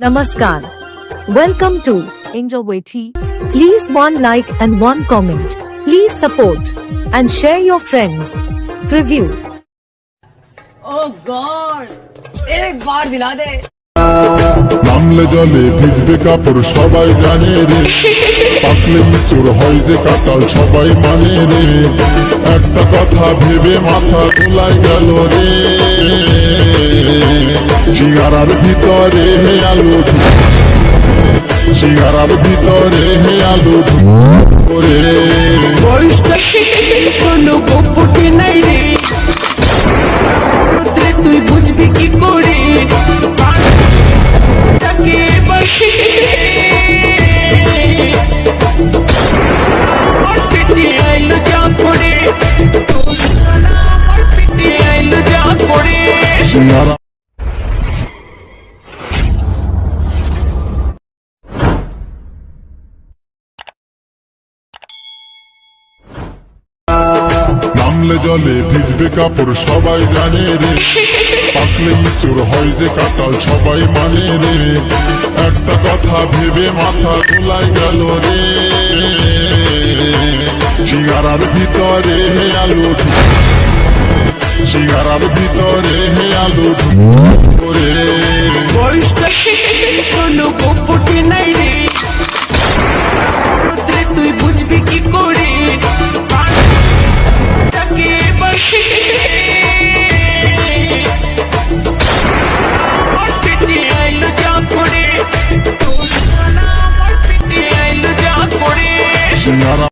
Namaskar. Welcome to Angel Way Tea. Please one like and one comment. Please support and share your friends. Review. Oh God! एक बार दिला दे। নামলে জলে ভিজবে কাপড় সবাই জানে রে, পাকলে চোর হয় যে কাটাল সবাই মানে রে। একটা কথা ভেবে মাথা গোলাই গেল রে, সিঙ্গারার ভিতরে হে আলু, সিঙ্গারার ভিতরে হে আলু করে। বয়সটা শোনো গোপটে নাই রে, তুই বুঝবি কি করে তাকে বসে পেটে আইলো যা করে, পেটে আইলো যা করে। সিঙ্গারা নামলে জলে ভিজবে কাপড় সবাই জানে রে, পাকলে চোর হয় যে কাটাল সবাই মানে রে। একটা কথা ভেবে মাথা গোলাই গেল রে, সিঙ্গারার ভিতরে হে আলু, সিঙ্গারার ভিতরে হে আলু করে। বয়সটা শোনো গোপটে নাই রে,